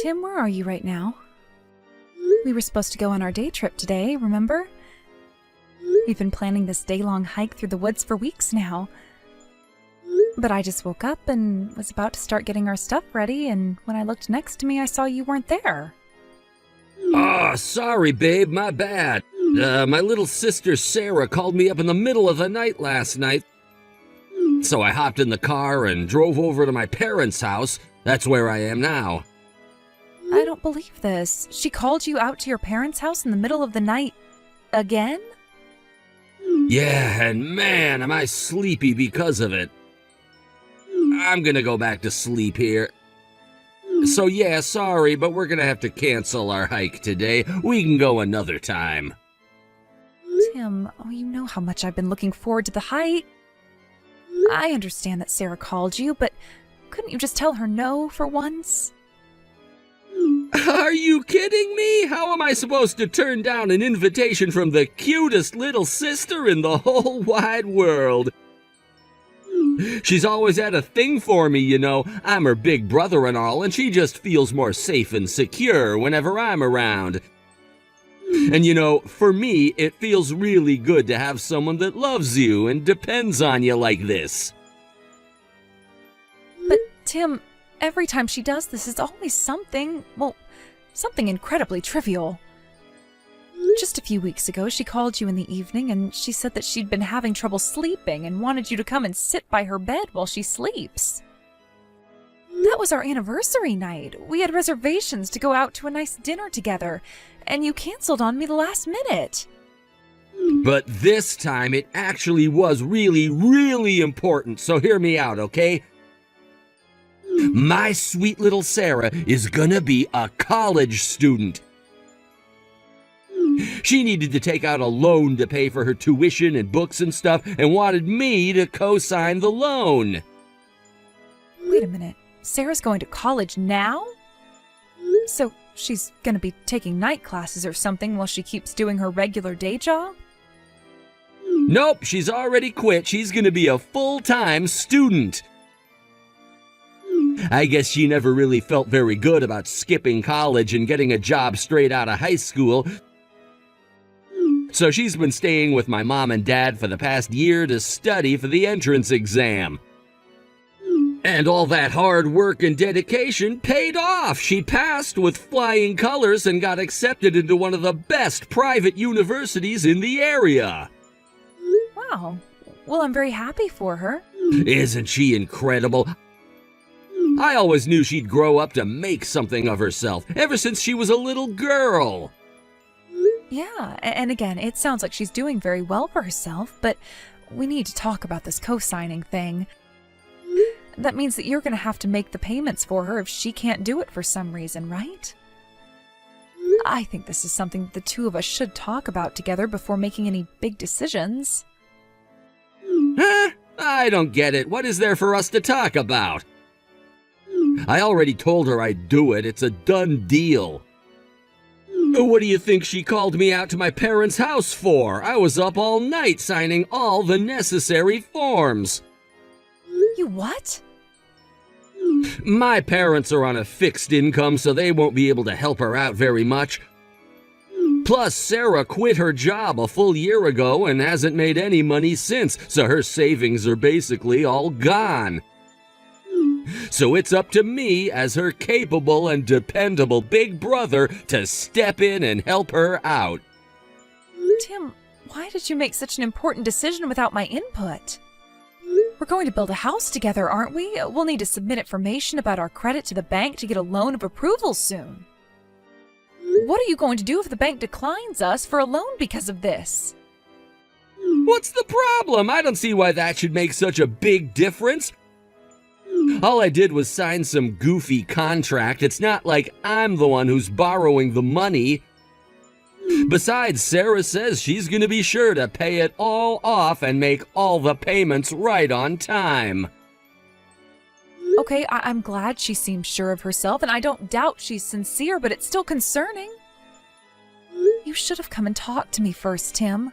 Tim, where are you right now? We were supposed to go on our day trip today, remember? We've been planning this day-long hike through the woods for weeks now. But I just woke up and was about to start getting our stuff ready, and when I looked next to me, I saw you weren't there. Oh, sorry, babe, my bad. My little sister Sarah called me up in the middle of the night last night. So I hopped in the car and drove over to my parents' house. That's where I am now. I don't believe this. She called you out to your parents' house in the middle of the night again? Yeah, and man, am I sleepy because of it. I'm gonna go back to sleep here. So yeah, sorry, but we're gonna have to cancel our hike today. We can go another time. Tim, you know how much I've been looking forward to the hike. I understand that Sarah called you, but couldn't you just tell her no for once? Are you kidding me? How am I supposed to turn down an invitation from the cutest little sister in the whole wide world? She's always had a thing for me, you know. I'm her big brother and all, and she just feels more safe and secure whenever I'm around. And you know, for me, it feels really good to have someone that loves you and depends on you like this. But Tim, every time she does this, it's always something incredibly trivial. Just a few weeks ago, she called you in the evening and she said that she'd been having trouble sleeping and wanted you to come and sit by her bed while she sleeps. That was our anniversary night. We had reservations to go out to a nice dinner together, and you canceled on me the last minute. But this time, it actually was really, really important, so hear me out, okay? My sweet little Sarah is gonna be a college student. She needed to take out a loan to pay for her tuition and books and stuff, and wanted me to co-sign the loan. Wait a minute. Sarah's going to college now? So she's going to be taking night classes or something while she keeps doing her regular day job? Nope, she's already quit. She's going to be a full-time student. I guess she never really felt very good about skipping college and getting a job straight out of high school. So she's been staying with my mom and dad for the past year to study for the entrance exam. And all that hard work and dedication paid off. She passed with flying colors and got accepted into one of the best private universities in the area. Wow. Well, I'm very happy for her. Isn't she incredible? I always knew she'd grow up to make something of herself, ever since she was a little girl. Yeah, and again, it sounds like she's doing very well for herself, but we need to talk about this co-signing thing. That means that you're going to have to make the payments for her if she can't do it for some reason, right? I think this is something the two of us should talk about together before making any big decisions. Huh? I don't get it. What is there for us to talk about? I already told her I'd do it. It's a done deal. What do you think she called me out to my parents' house for? I was up all night signing all the necessary forms. You what? My parents are on a fixed income, so they won't be able to help her out very much. Plus, Sarah quit her job a full year ago and hasn't made any money since, so her savings are basically all gone. So it's up to me, as her capable and dependable big brother, to step in and help her out. Tim, why did you make such an important decision without my input? We're going to build a house together, aren't we? We'll need to submit information about our credit to the bank to get a loan of approval soon. What are you going to do if the bank declines us for a loan because of this? What's the problem? I don't see why that should make such a big difference. All I did was sign some goofy contract. It's not like I'm the one who's borrowing the money. Besides, Sarah says she's going to be sure to pay it all off and make all the payments right on time. Okay, I'm glad she seems sure of herself, and I don't doubt she's sincere, but it's still concerning. You should have come and talked to me first, Tim.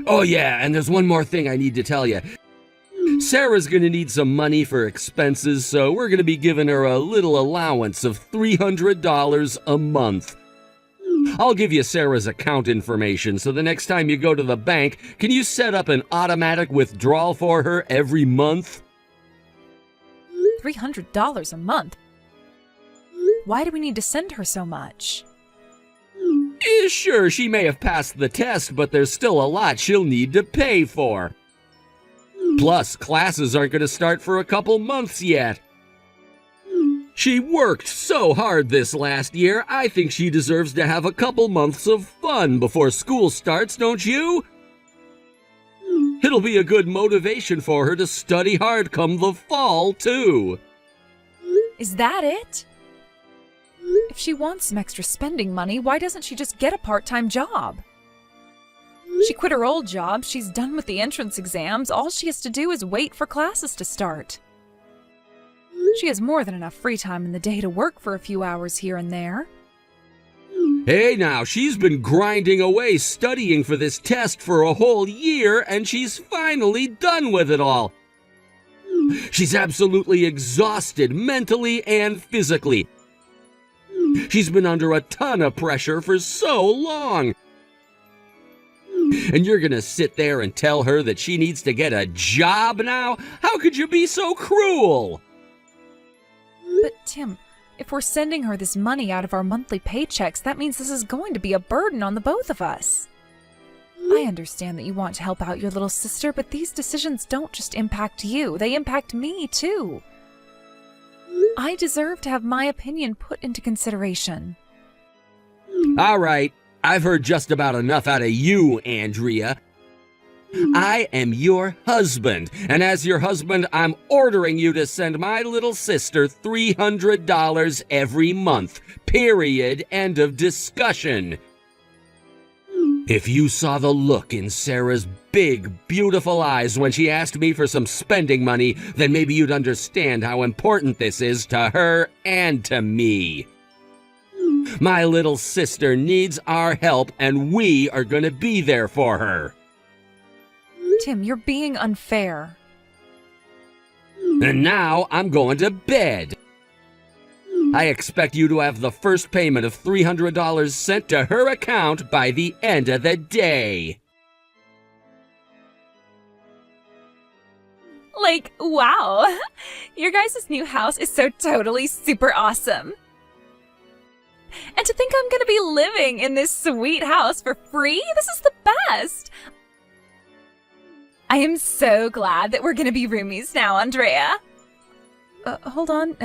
Oh yeah, and there's one more thing I need to tell you. Sarah's gonna need some money for expenses, so we're gonna be giving her a little allowance of $300 a month. I'll give you Sarah's account information, so the next time you go to the bank, can you set up an automatic withdrawal for her every month? $300 a month? Why do we need to send her so much? Sure, she may have passed the test, but there's still a lot she'll need to pay for. Plus, classes aren't going to start for a couple months yet. She worked so hard this last year, I think she deserves to have a couple months of fun before school starts, don't you? It'll be a good motivation for her to study hard come the fall, too. Is that it? If she wants some extra spending money, why doesn't she just get a part-time job? She quit her old job, she's done with the entrance exams, all she has to do is wait for classes to start. She has more than enough free time in the day to work for a few hours here and there. Hey now, she's been grinding away studying for this test for a whole year, and she's finally done with it all. She's absolutely exhausted mentally and physically. She's been under a ton of pressure for so long. And you're gonna sit there and tell her that she needs to get a job now? How could you be so cruel? But Tim, if we're sending her this money out of our monthly paychecks, that means this is going to be a burden on the both of us. I understand that you want to help out your little sister, but these decisions don't just impact you, they impact me too. I deserve to have my opinion put into consideration. All right, I've heard just about enough out of you, Andrea. I am your husband, and as your husband, I'm ordering you to send my little sister $300 every month. Period. End of discussion. If you saw the look in Sarah's big, beautiful eyes when she asked me for some spending money, then maybe you'd understand how important this is to her and to me. My little sister needs our help, and we are going to be there for her. Tim, you're being unfair. And now I'm going to bed. I expect you to have the first payment of $300 sent to her account by the end of the day. Like, wow. Your guys' new house is so totally super awesome. And to think I'm gonna be living in this sweet house for free? This is the best! I am so glad that we're gonna be roomies now, Andrea. Hold on.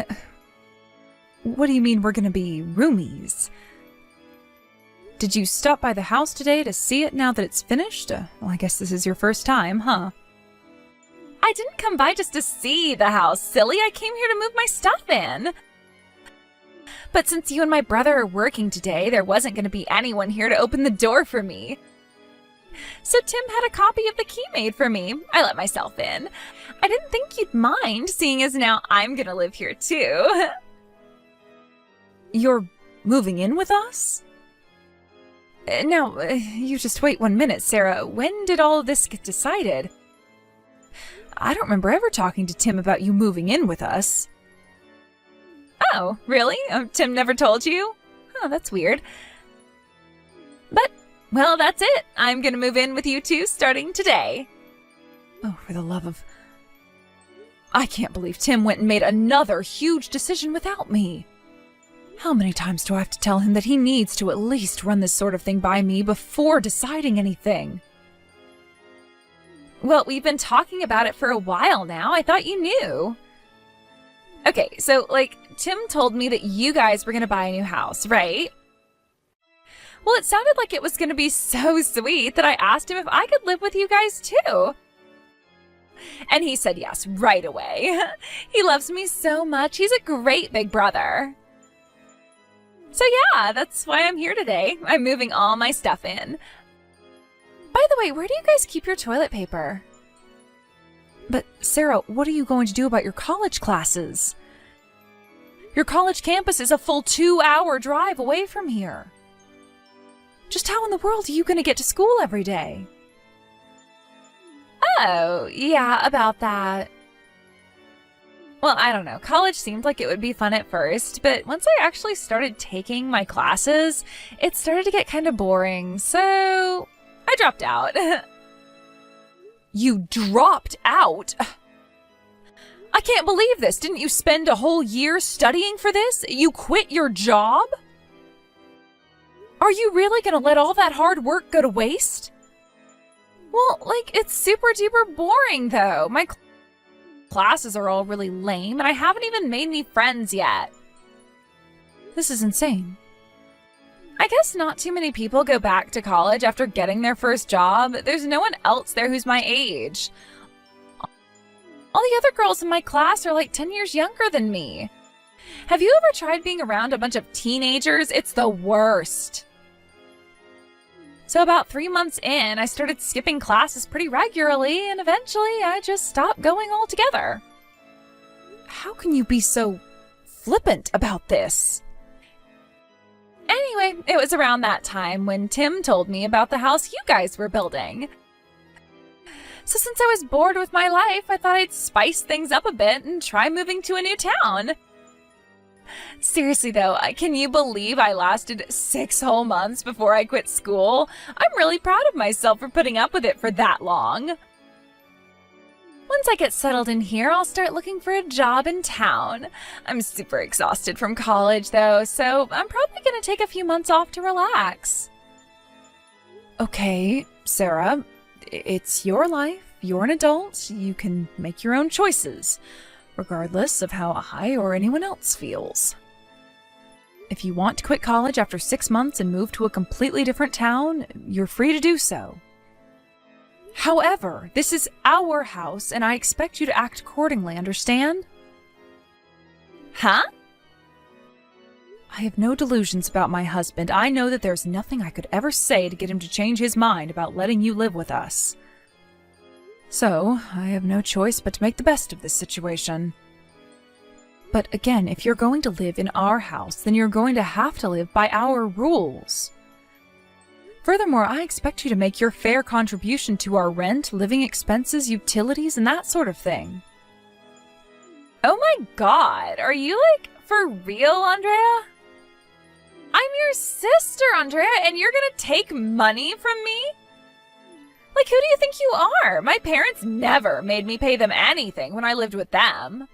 What do you mean we're gonna be roomies? Did you stop by the house today to see it now that it's finished? Well, I guess this is your first time, huh? I didn't come by just to see the house, silly. I came here to move my stuff in. But since you and my brother are working today, there wasn't going to be anyone here to open the door for me. So Tim had a copy of the key made for me. I let myself in. I didn't think you'd mind, seeing as now I'm going to live here too. You're moving in with us? Now, you just wait 1 minute, Sarah. When did all of this get decided? I don't remember ever talking to Tim about you moving in with us. Oh, really? Tim never told you? Oh, that's weird. But, well, that's it. I'm gonna move in with you two starting today. Oh, for the love of... I can't believe Tim went and made another huge decision without me. How many times do I have to tell him that he needs to at least run this sort of thing by me before deciding anything? Well, we've been talking about it for a while now. I thought you knew. Okay, so, Tim told me that you guys were going to buy a new house, right? Well, it sounded like it was going to be so sweet that I asked him if I could live with you guys, too. And he said yes right away. He loves me so much. He's a great big brother. So yeah, that's why I'm here today. I'm moving all my stuff in. By the way, where do you guys keep your toilet paper? But Sarah, what are you going to do about your college classes? Your college campus is a full 2-hour drive away from here. Just how in the world are you going to get to school every day? Oh, yeah, about that. Well, I don't know. College seemed like it would be fun at first, but once I actually started taking my classes, it started to get kind of boring, so I dropped out. You dropped out? I can't believe this. Didn't you spend a whole year studying for this? You quit your job? Are you really gonna let all that hard work go to waste? Well, like, it's super duper boring, though. My classes are all really lame, and I haven't even made any friends yet. This is insane. I guess not too many people go back to college after getting their first job. There's no one else there who's my age. All the other girls in my class are like 10 years younger than me. Have you ever tried being around a bunch of teenagers? It's the worst. So about 3 months in, I started skipping classes pretty regularly, and eventually I just stopped going altogether. How can you be so flippant about this? Anyway, it was around that time when Tim told me about the house you guys were building. So since I was bored with my life, I thought I'd spice things up a bit and try moving to a new town. Seriously though, can you believe I lasted 6 whole months before I quit school? I'm really proud of myself for putting up with it for that long. Once I get settled in here, I'll start looking for a job in town. I'm super exhausted from college though, so I'm probably gonna take a few months off to relax. Okay, Sarah, it's your life. You're an adult. You can make your own choices, regardless of how I or anyone else feels. If you want to quit college after 6 months and move to a completely different town, you're free to do so. However, this is our house, and I expect you to act accordingly, understand? Huh? I have no delusions about my husband. I know that there's nothing I could ever say to get him to change his mind about letting you live with us. So, I have no choice but to make the best of this situation. But again, if you're going to live in our house, then you're going to have to live by our rules. Furthermore, I expect you to make your fair contribution to our rent, living expenses, utilities, and that sort of thing. Oh my god, are you like for real, Andrea? I'm your sister, Andrea, and you're gonna take money from me? Like, who do you think you are? My parents never made me pay them anything when I lived with them.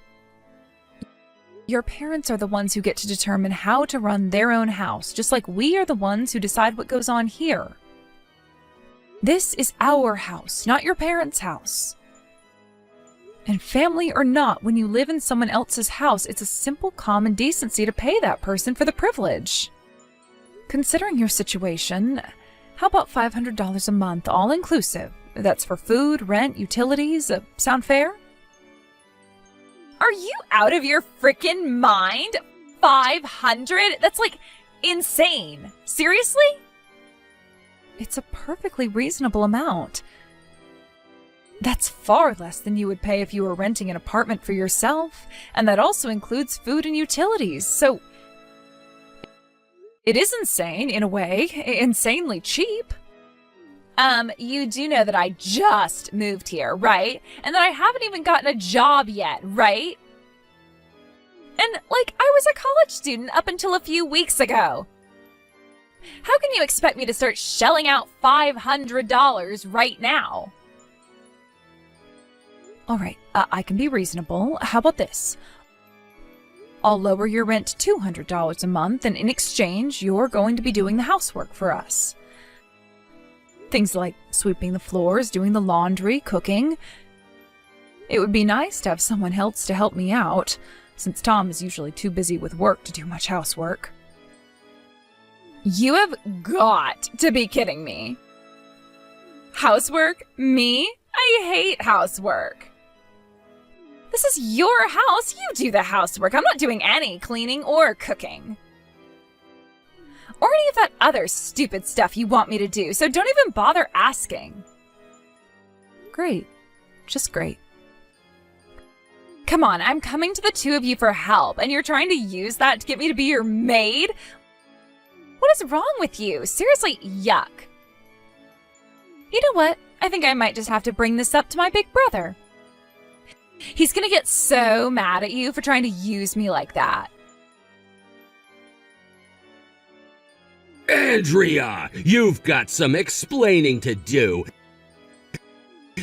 Your parents are the ones who get to determine how to run their own house, just like we are the ones who decide what goes on here. This is our house, not your parents' house. And family or not, when you live in someone else's house, it's a simple common decency to pay that person for the privilege. Considering your situation, how about $500 a month, all inclusive? That's for food, rent, utilities. Sound fair? Are you out of your freaking mind? 500? That's like insane. Seriously? It's a perfectly reasonable amount. That's far less than you would pay if you were renting an apartment for yourself, and that also includes food and utilities, so it is insane, in a way, insanely cheap. You do know that I just moved here, right? And that I haven't even gotten a job yet, right? And, like, I was a college student up until a few weeks ago. How can you expect me to start shelling out $500 right now? All right, I can be reasonable. How about this? I'll lower your rent to $200 a month, and in exchange, you're going to be doing the housework for us. Things like sweeping the floors, doing the laundry, cooking. It would be nice to have someone else to help me out, since Tom is usually too busy with work to do much housework. You have got to be kidding me. Housework? Me? I hate housework. This is your house. You do the housework. I'm not doing any cleaning or cooking. Or any of that other stupid stuff you want me to do, so don't even bother asking. Great. Just great. Come on, I'm coming to the two of you for help, and you're trying to use that to get me to be your maid? What is wrong with you? Seriously, yuck. You know what? I think I might just have to bring this up to my big brother. He's gonna get so mad at you for trying to use me like that. Andrea, you've got some explaining to do.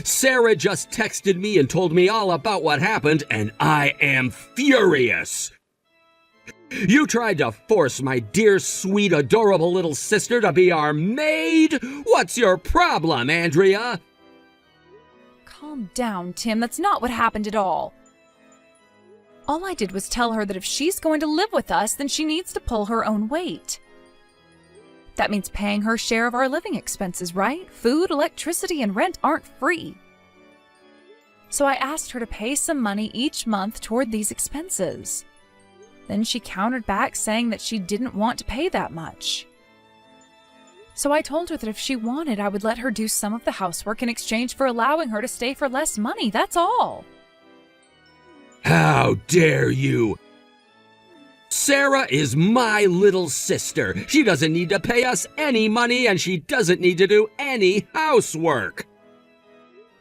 Sarah just texted me and told me all about what happened, and I am furious. You tried to force my dear, sweet, adorable little sister to be our maid? What's your problem, Andrea? Calm down, Tim. That's not what happened at all. All I did was tell her that if she's going to live with us, then she needs to pull her own weight. That means paying her share of our living expenses, right? Food, electricity, and rent aren't free. So I asked her to pay some money each month toward these expenses. Then she countered back saying that she didn't want to pay that much. So I told her that if she wanted, I would let her do some of the housework in exchange for allowing her to stay for less money, that's all. How dare you! Sarah is my little sister. She doesn't need to pay us any money, and she doesn't need to do any housework.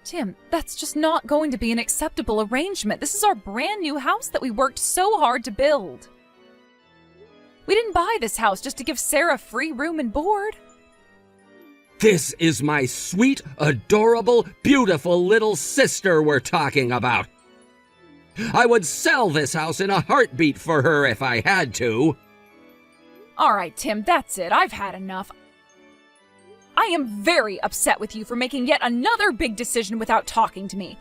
Tim, that's just not going to be an acceptable arrangement. This is our brand new house that we worked so hard to build. We didn't buy this house just to give Sarah free room and board. This is my sweet, adorable, beautiful little sister we're talking about. I would sell this house in a heartbeat for her if I had to. All right, Tim, that's it. I've had enough. I am very upset with you for making yet another big decision without talking to me.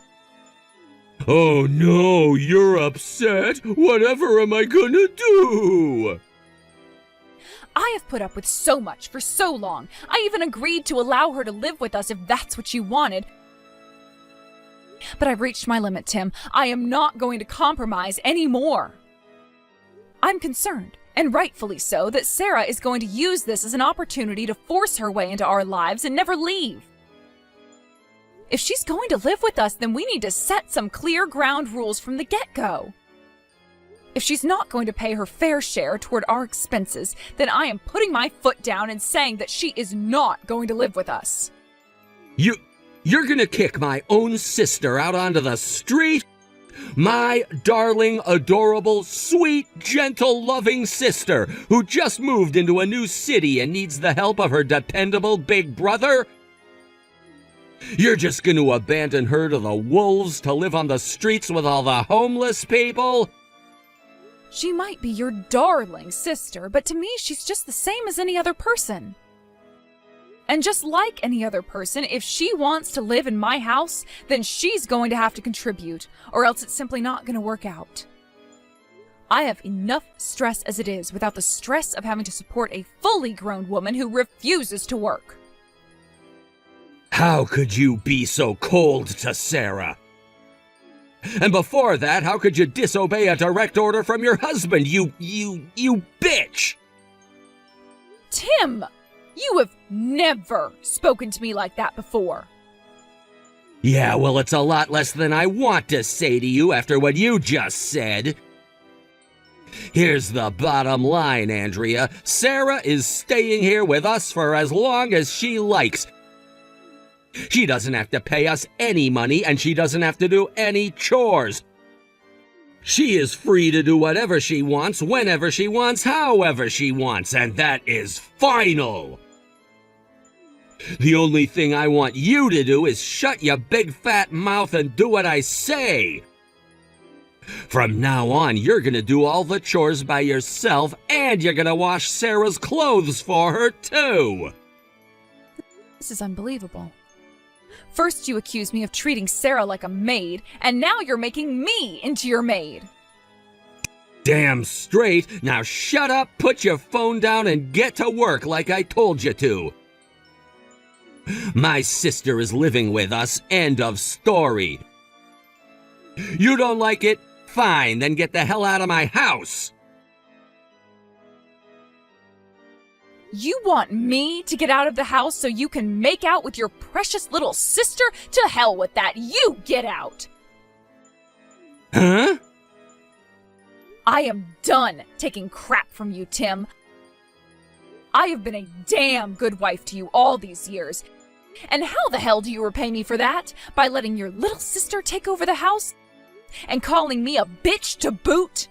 Oh no, you're upset? Whatever am I gonna do? I have put up with so much for so long. I even agreed to allow her to live with us if that's what you wanted. But I've reached my limit, Tim. I am not going to compromise anymore. I'm concerned, and rightfully so, that Sarah is going to use this as an opportunity to force her way into our lives and never leave. If she's going to live with us, then we need to set some clear ground rules from the get-go. If she's not going to pay her fair share toward our expenses, then I am putting my foot down and saying that she is not going to live with us. You're gonna kick my own sister out onto the street? My darling, adorable, sweet, gentle, loving sister who just moved into a new city and needs the help of her dependable big brother? You're just gonna abandon her to the wolves to live on the streets with all the homeless people? She might be your darling sister, but to me she's just the same as any other person. And just like any other person, if she wants to live in my house, then she's going to have to contribute, or else it's simply not going to work out. I have enough stress as it is without the stress of having to support a fully grown woman who refuses to work. How could you be so cold to Sarah? And before that, how could you disobey a direct order from your husband, you bitch? Tim! You have never spoken to me like that before. Yeah, well, it's a lot less than I want to say to you after what you just said. Here's the bottom line, Andrea. Sarah is staying here with us for as long as she likes. She doesn't have to pay us any money, and she doesn't have to do any chores. She is free to do whatever she wants, whenever she wants, however she wants, and that is final. The only thing I want you to do is shut your big fat mouth and do what I say. From now on, you're gonna do all the chores by yourself, and you're gonna wash Sarah's clothes for her, too. This is unbelievable. First you accuse me of treating Sarah like a maid, and now you're making me into your maid. Damn straight. Now shut up, put your phone down, and get to work like I told you to. My sister is living with us, end of story. You don't like it? Fine, then get the hell out of my house. You want me to get out of the house so you can make out with your precious little sister? To hell with that. You get out. Huh? I am done taking crap from you, Tim. I have been a damn good wife to you all these years. And how the hell do you repay me for that? By letting your little sister take over the house? And calling me a bitch to boot?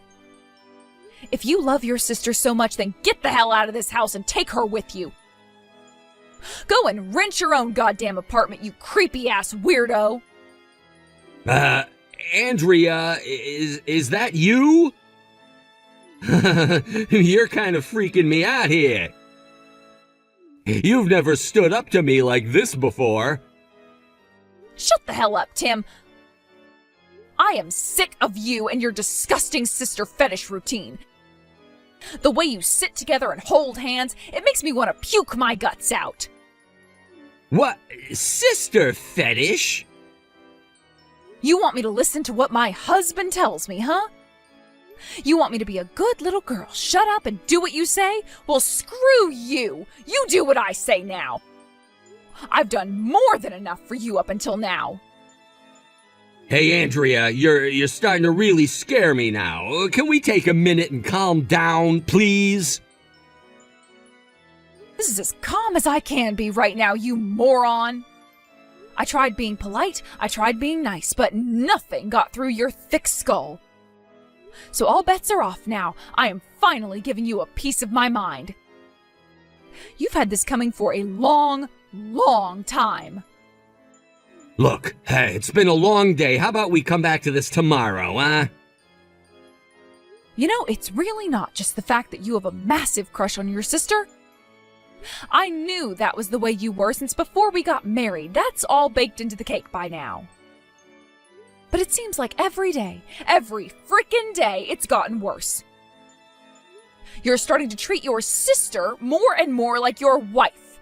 If you love your sister so much, then get the hell out of this house and take her with you. Go and rent your own goddamn apartment, you creepy-ass weirdo. Andrea, is that you? You're kind of freaking me out here. You've never stood up to me like this before. Shut the hell up, Tim. I am sick of you and your disgusting sister fetish routine. The way you sit together and hold hands, it makes me want to puke my guts out. What? Sister fetish? You want me to listen to what my husband tells me, huh? You want me to be a good little girl, shut up and do what you say? Well, screw you! You do what I say now! I've done more than enough for you up until now. Hey, Andrea, you're starting to really scare me now. Can we take a minute and calm down, please? This is as calm as I can be right now, you moron! I tried being polite, I tried being nice, but nothing got through your thick skull. So all bets are off now. I am finally giving you a piece of my mind. You've had this coming for a long, long time. Look, hey, it's been a long day. How about we come back to this tomorrow, huh? You know, it's really not just the fact that you have a massive crush on your sister. I knew that was the way you were since before we got married. That's all baked into the cake by now. But it seems like every day, every frickin' day, it's gotten worse. You're starting to treat your sister more and more like your wife.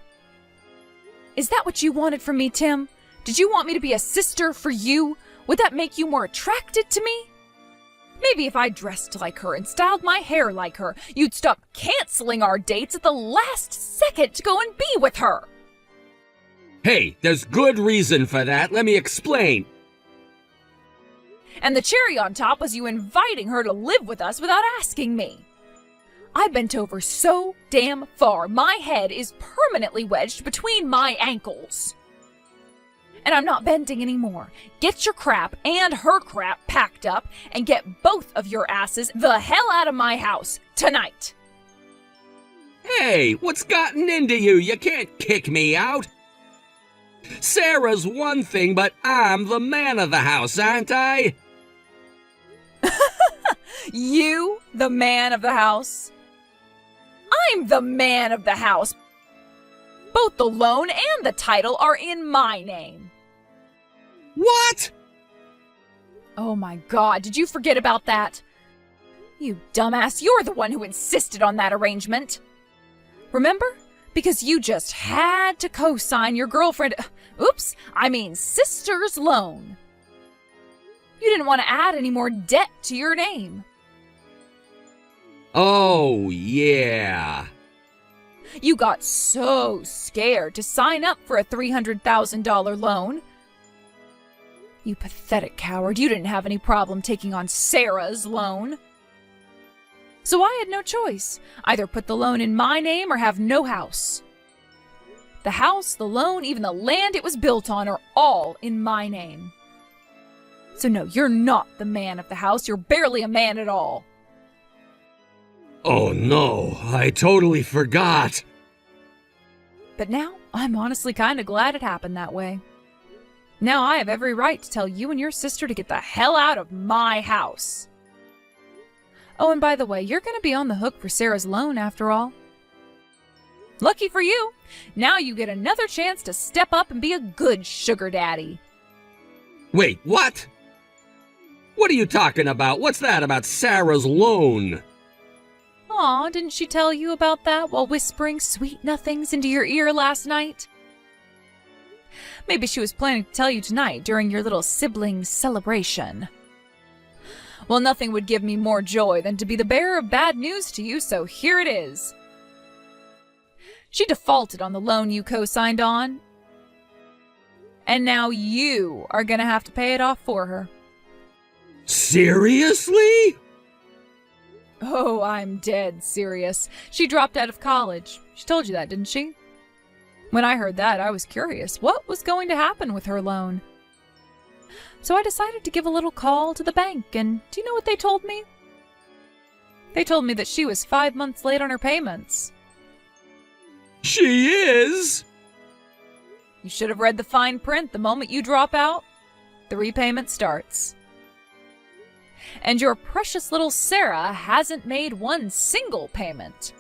Is that what you wanted from me, Tim? Did you want me to be a sister for you? Would that make you more attracted to me? Maybe if I dressed like her and styled my hair like her, you'd stop canceling our dates at the last second to go and be with her. Hey, there's good reason for that. Let me explain. And the cherry on top was you inviting her to live with us without asking me. I bent over so damn far, my head is permanently wedged between my ankles. And I'm not bending anymore. Get your crap and her crap packed up and get both of your asses the hell out of my house tonight. Hey, what's gotten into you? You can't kick me out. Sarah's one thing, but I'm the man of the house, aren't I? You, the man of the house? I'm the man of the house. Both the loan and the title are in my name. What? Oh my God, did you forget about that? You dumbass, you're the one who insisted on that arrangement. Remember? Because you just had to co-sign your sister's loan. You didn't want to add any more debt to your name. Oh, yeah. You got so scared to sign up for a $300,000 loan. You pathetic coward, you didn't have any problem taking on Sarah's loan. So I had no choice. Either put the loan in my name or have no house. The house, the loan, even the land it was built on are all in my name. So no, you're not the man of the house. You're barely a man at all. Oh no, I totally forgot. But now, I'm honestly kind of glad it happened that way. Now I have every right to tell you and your sister to get the hell out of my house. Oh, and by the way, you're going to be on the hook for Sarah's loan after all. Lucky for you, now you get another chance to step up and be a good sugar daddy. Wait, what? What are you talking about? What's that about Sarah's loan? Aw, didn't she tell you about that while whispering sweet nothings into your ear last night? Maybe she was planning to tell you tonight during your little sibling celebration. Well, nothing would give me more joy than to be the bearer of bad news to you, so here it is. She defaulted on the loan you co-signed on, and now you are gonna have to pay it off for her. Seriously? Oh, I'm dead serious. She dropped out of college. She told you that, didn't she? When I heard that, I was curious what was going to happen with her loan. So I decided to give a little call to the bank, and do you know what they told me? They told me that she was 5 months late on her payments. She is? You should have read the fine print. The moment you drop out, the repayment starts. And your precious little Sarah hasn't made one single payment.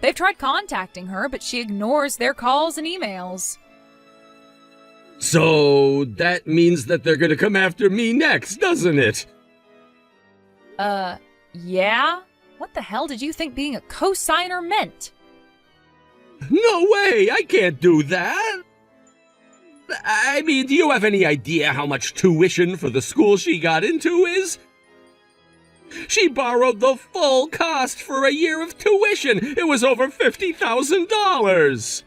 They've tried contacting her, but she ignores their calls and emails. So that means that they're gonna come after me next, doesn't it? Yeah? What the hell did you think being a co-signer meant? No way, I can't do that. I mean, do you have any idea how much tuition for the school she got into is? She borrowed the full cost for a year of tuition. It was over $50,000.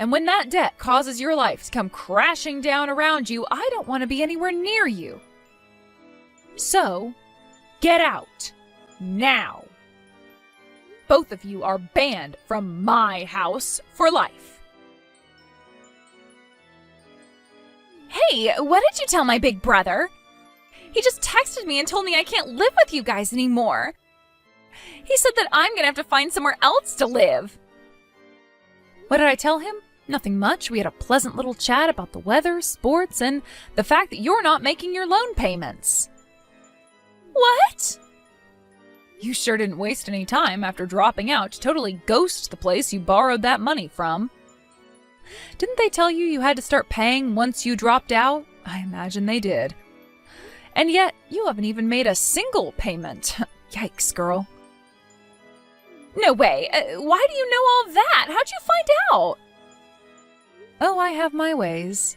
And when that debt causes your life to come crashing down around you, I don't want to be anywhere near you. So, get out. Now. Both of you are banned from my house for life. Hey, what did you tell my big brother? He just texted me and told me I can't live with you guys anymore. He said that I'm gonna have to find somewhere else to live. What did I tell him? Nothing much. We had a pleasant little chat about the weather, sports, and the fact that you're not making your loan payments. What? You sure didn't waste any time after dropping out to totally ghost the place you borrowed that money from. Didn't they tell you had to start paying once you dropped out? I imagine they did. And yet, you haven't even made a single payment. Yikes, girl. No way. Why do you know all that? How'd you find out? Oh, I have my ways.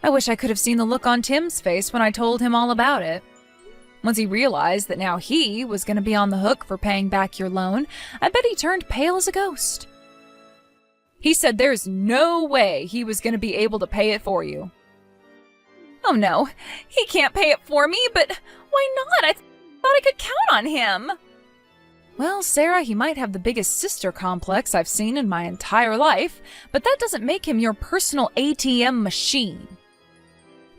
I wish I could have seen the look on Tim's face when I told him all about it. Once he realized that now he was going to be on the hook for paying back your loan, I bet he turned pale as a ghost. He said there's no way he was going to be able to pay it for you. Oh no, he can't pay it for me, but why not? I thought I could count on him. Well, Sarah, he might have the biggest sister complex I've seen in my entire life, but that doesn't make him your personal ATM machine.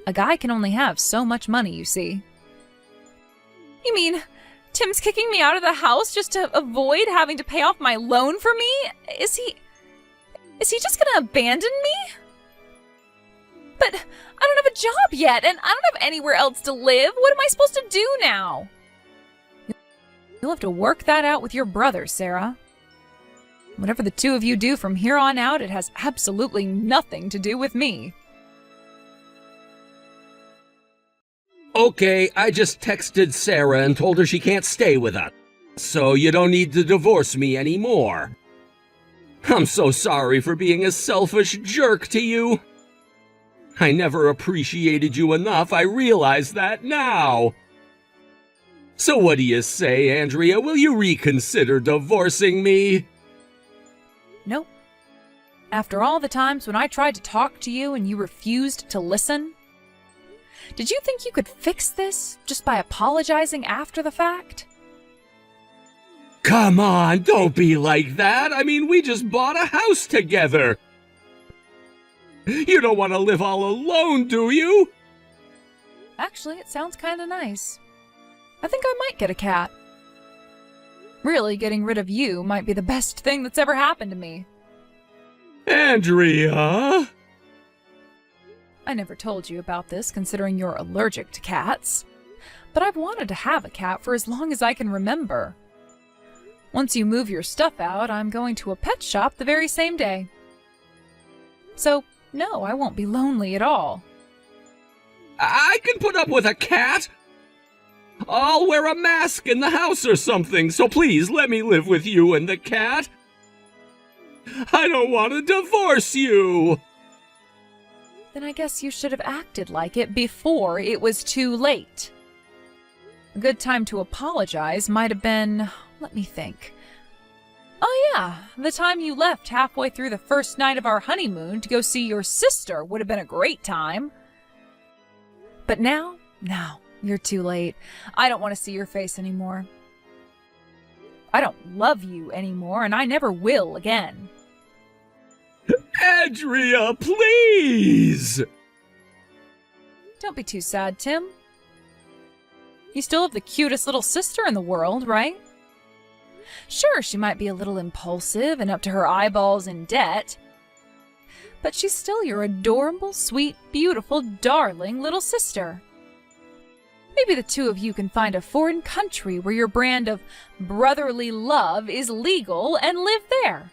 A guy can only have so much money, you see. You mean Tim's kicking me out of the house just to avoid having to pay off my loan for me? Is he just gonna abandon me? But I don't have a job yet, and I don't have anywhere else to live. What am I supposed to do now? You'll have to work that out with your brother, Sarah. Whatever the two of you do from here on out, it has absolutely nothing to do with me. Okay, I just texted Sarah and told her she can't stay with us, so you don't need to divorce me anymore. I'm so sorry for being a selfish jerk to you. I never appreciated you enough. I realize that now. So what do you say, Andrea? Will you reconsider divorcing me? Nope. After all the times when I tried to talk to you and you refused to listen, did you think you could fix this just by apologizing after the fact? Come on, don't be like that. I mean, we just bought a house together. You don't want to live all alone, do you? Actually, it sounds kind of nice. I think I might get a cat. Really, getting rid of you might be the best thing that's ever happened to me. Andrea? I never told you about this, considering you're allergic to cats. But I've wanted to have a cat for as long as I can remember. Once you move your stuff out, I'm going to a pet shop the very same day. So, no, I won't be lonely at all. I can put up with a cat. I'll wear a mask in the house or something, so please let me live with you and the cat. I don't want to divorce you. Then I guess you should have acted like it before it was too late. A good time to apologize might have been, let me think. Oh yeah, the time you left halfway through the first night of our honeymoon to go see your sister would have been a great time. But now, no, you're too late. I don't want to see your face anymore. I don't love you anymore, and I never will again. Andrea, please! Don't be too sad, Tim. You still have the cutest little sister in the world, right? Sure, she might be a little impulsive and up to her eyeballs in debt, but she's still your adorable, sweet, beautiful, darling little sister. Maybe the two of you can find a foreign country where your brand of brotherly love is legal and live there.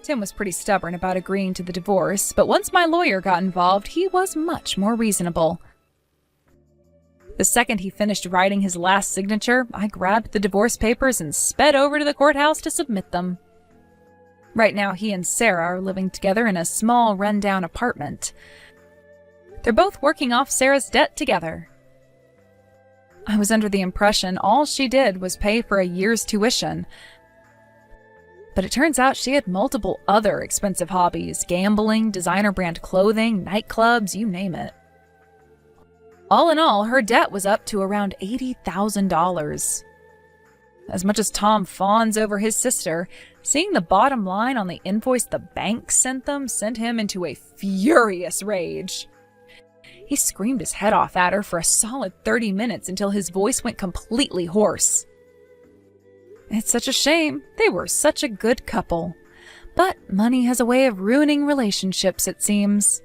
Tim was pretty stubborn about agreeing to the divorce, but once my lawyer got involved, he was much more reasonable. The second he finished writing his last signature, I grabbed the divorce papers and sped over to the courthouse to submit them. Right now, he and Sarah are living together in a small, run-down apartment. They're both working off Sarah's debt together. I was under the impression all she did was pay for a year's tuition. But it turns out she had multiple other expensive hobbies: gambling, designer brand clothing, nightclubs, you name it. All in all, her debt was up to around $80,000. As much as Tom fawns over his sister, seeing the bottom line on the invoice the bank sent them sent him into a furious rage. He screamed his head off at her for a solid 30 minutes until his voice went completely hoarse. It's such a shame. They were such a good couple. But money has a way of ruining relationships, it seems.